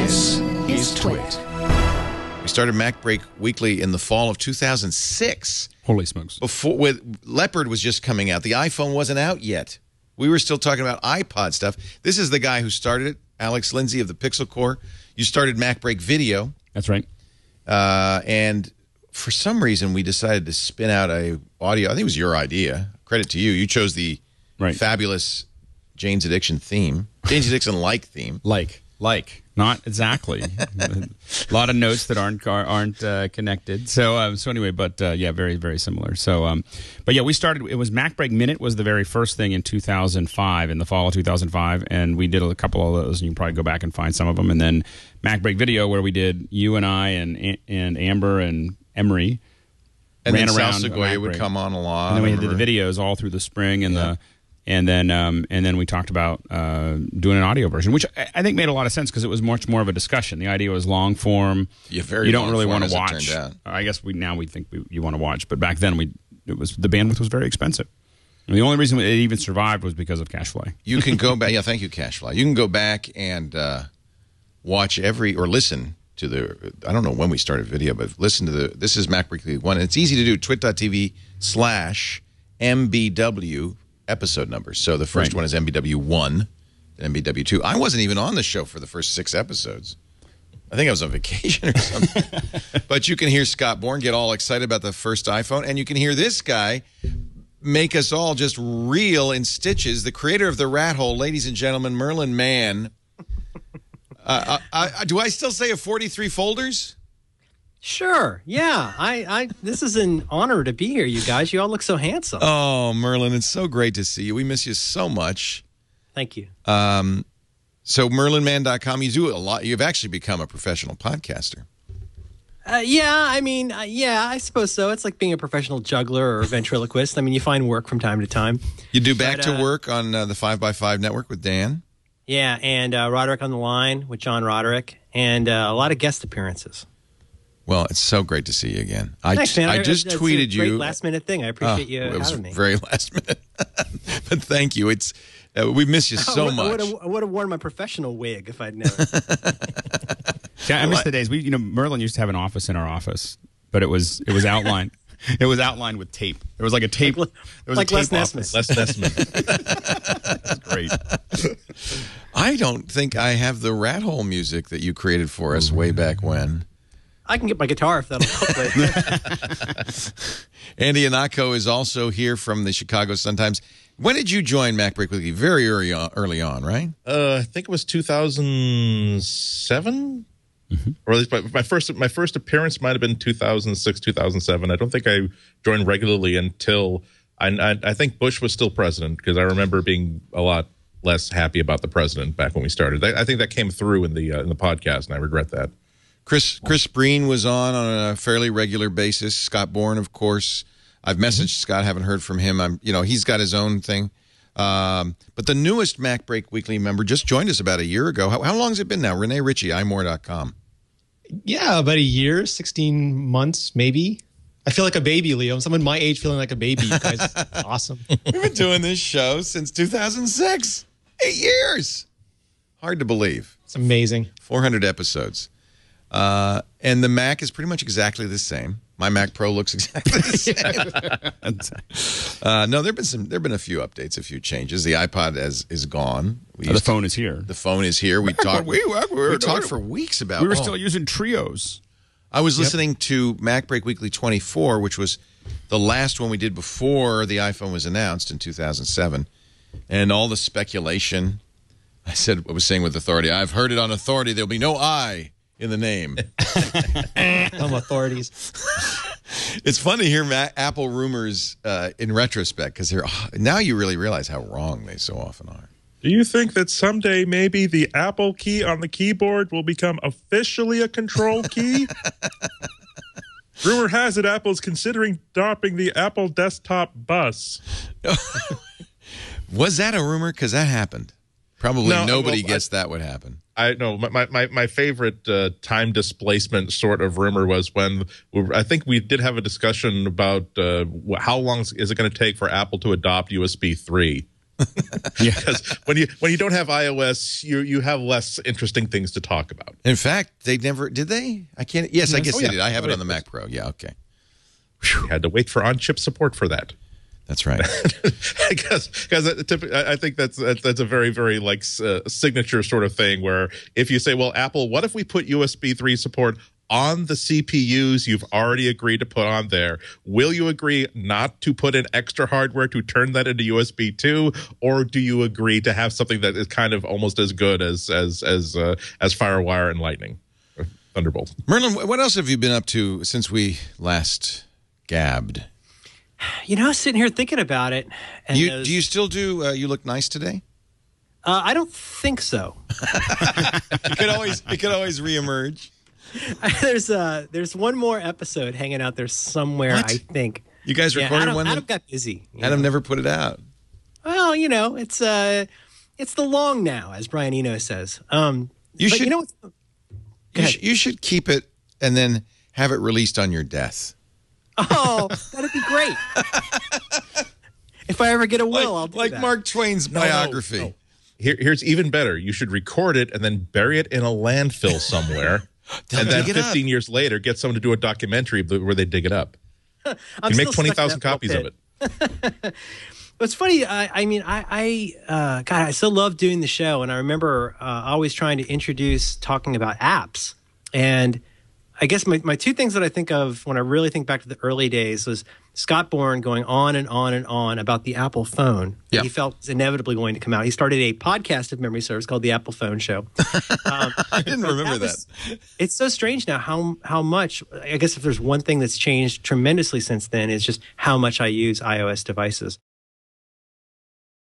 This is TWiT. We started MacBreak Weekly in the fall of 2006. Holy smokes. With Leopard was just coming out. The iPhone wasn't out yet. We were still talking about iPod stuff. This is the guy who started it, Alex Lindsay of the Pixel Corps. You started MacBreak Video. That's right. And for some reason, we decided to spin out a audio. I think it was your idea. Credit to you. You chose the fabulous Jane's Addiction theme. Jane's Addiction-like theme. Like. Not exactly. A lot of notes that aren't connected. So anyway, but yeah, very, very similar. So, but yeah, we started. It was MacBreak Minute was the very first thing in 2005, in the fall of 2005, and we did a couple of those. And you can probably go back and find some of them. And then MacBreak Video, where we did you and I and Amber and Emery. And then Sal Segoya would come on a lot. And then we did the videos all through the spring and And then we talked about doing an audio version, which I think made a lot of sense because it was much more of a discussion. The idea was long form. Yeah, very. You don't really want to watch. It turned out. I guess we think you want to watch, but back then the bandwidth was very expensive. And the only reason it even survived was because of CacheFly. You can go back. Yeah, thank you, CacheFly. You can go back and watch or listen to the. I don't know when we started video, but listen to this is MacBreak Weekly 1. And it's easy to do. twit.tv/MBW. Episode numbers. So the first one is MBW1, MBW2. I wasn't even on the show for the first 6 episodes. I think I was on vacation or something. But you can hear Scott Bourne get all excited about the first iPhone, and you can hear this guy make us all just reel in stitches. The creator of the rat hole, ladies and gentlemen, Merlin Mann. Do I still say 43 folders? Sure. Yeah. This is an honor to be here, you guys. You all look so handsome. Oh, Merlin, it's so great to see you. We miss you so much. Thank you. So merlinman.com, you do a lot. You've actually become a professional podcaster. I suppose so. It's like being a professional juggler or ventriloquist. I mean, you find work from time to time. You do Back to Work on the 5x5 network with Dan. Yeah, and Roderick on the Line with John Roderick, and a lot of guest appearances. Well, it's so great to see you again. Thanks, man. I just tweeted you. Great last-minute thing. I appreciate you having me. It was very last minute. But thank you. It's we miss you so much. I would have worn my professional wig if I'd known. Yeah, I miss the days. Merlin used to have an office in our office, but it was outlined. It was outlined with tape. There was like a tape. There was like a Les tape Nesmith. Les Nesmith. That's great. I don't think I have the rat hole music that you created for us way back when. I can get my guitar if that'll help later. Andy Anako is also here from the Chicago Sun-Times. When did you join MacBreak Weekly? Very early on, right? I think it was 2007, or at least my first appearance might have been 2006, 2007. I don't think I joined regularly until I think Bush was still president, because I remember being a lot less happy about the president back when we started. I think that came through in the podcast, and I regret that. Chris Breen was on a fairly regular basis. Scott Bourne, of course. I've messaged Scott, haven't heard from him. He's got his own thing. But the newest MacBreak Weekly member just joined us about a year ago. How long has it been now? Rene Ritchie, imore.com. Yeah, about a year, 16 months, maybe. I feel like a baby, Leo. Someone my age feeling like a baby. You guys, awesome. We've been doing this show since 2006. 8 years. Hard to believe. It's amazing. 400 episodes. And the Mac is pretty much exactly the same. My Mac Pro looks exactly the same. No, there've been a few updates, a few changes. The iPod is gone. The phone is here. The phone is here. We talked. we talked for weeks about. We were still using trios. I was listening to MacBreak Weekly 24, which was the last one we did before the iPhone was announced in 2007, and all the speculation. I was saying with authority, I've heard it on authority. There'll be no I in the name. Some authorities. It's fun to hear Apple rumors in retrospect, because now you really realize how wrong they so often are. Do you think that someday maybe the Apple key on the keyboard will become officially a control key? Rumor has it Apple's considering dropping the Apple desktop bus. Was that a rumor? Because that happened. Probably nobody guessed that would happen. I know my favorite time displacement sort of rumor was when I think we did have a discussion about how long is it going to take for Apple to adopt USB 3. Yeah. Because when you don't have iOS, you have less interesting things to talk about. In fact, they never did they? I can't. Yes, I guess they yeah. did. I have it on the Mac Pro. Yeah, okay. You had to wait for on-chip support for that. That's right. Because I think that's a very, very like signature sort of thing where if you say, well, Apple, what if we put USB 3 support on the CPUs you've already agreed to put on there? Will you agree not to put in extra hardware to turn that into USB 2, or do you agree to have something that is kind of almost as good as FireWire and Lightning, or Thunderbolt? Merlin, what else have you been up to since we last gabbed? You know, I was sitting here thinking about it. And Do you still do You Look Nice Today? I don't think so. It could always reemerge. There's one more episode hanging out there somewhere, What? I think. You guys recorded one? Adam got busy. Adam never put it out. Well, you know, it's the long now, as Brian Eno says. You should. You know, You should keep it and then have it released on your death. oh, that'd be great. If I ever get a will, I'll do like that. Mark Twain's biography. No. Here's even better. You should record it and then bury it in a landfill somewhere. And then 15 years later, get someone to do a documentary where they dig it up. You make 20,000 copies of it. It's funny. God, I so love doing the show, and I remember always trying to introduce talking about apps. And I guess my two things that I think of when I really think back to the early days was Scott Bourne going on and on and on about the Apple phone. Yeah. He felt was inevitably going to come out. He started a podcast, if memory serves, called the Apple Phone Show. I didn't remember that. It's so strange now how much, I guess if there's one thing that's changed tremendously since then, is just how much I use iOS devices.